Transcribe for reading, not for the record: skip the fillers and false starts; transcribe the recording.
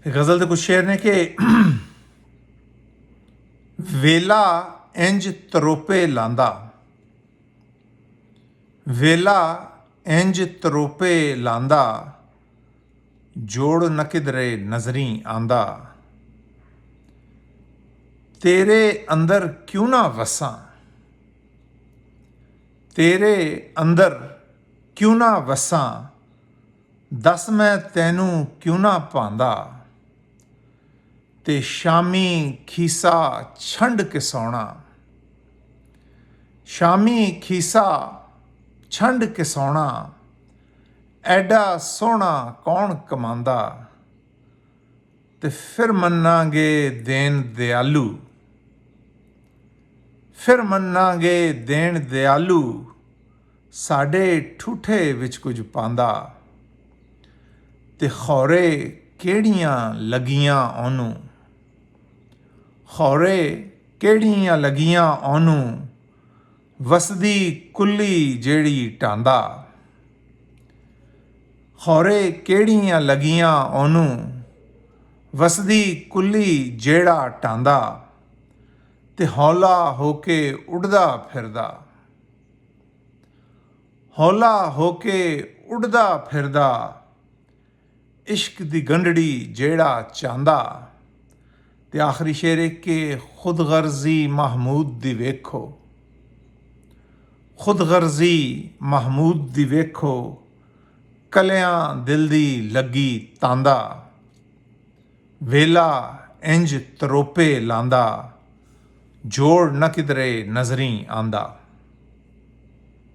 गज़ल दे कुछ शेर ने कि वेला इंज तरोपे लांदा, वेला इंज तरोपे लांदा, जोड़ न किधरे नजरी आंदा। तेरे अंदर क्यों ना वसां, तेरे अंदर क्यों ना वसां, दस मैं तैनू क्यों ना पांदा। ते शामी खीसा छंड के सौना, शामी खीसा छंड के सौना, ऐडा सोहना कौन कमांदा। ते फिर मन्नांगे देन दयालू, फिर मन्नांगे देन दयालू, साडे ठूठे विच कुछ पांदा। ते खौरे केड़ियां लगियां ओनू, खौरे केड़ियां लगियां ओनू, वसदी कुल्ली जेड़ी टांदा। खौरे केड़ियां लगियां ओनू, वसदी कुल्ली जेड़ा टांदा। ते हौला होके उड़दा फिरदा, हौला होके उड़दा फिरदा, इश्क दी गंढड़ी जेड़ा चांदा। ते आखिरी शेर है कि खुद गर्जी महमूद दी वेखो, खुद गर्जी महमूद दी वेखो, कलियां दिल दी लगी तांदा। वेला इंज तरोपे लांदा, जोड़ न किधरे नजरी आंदा।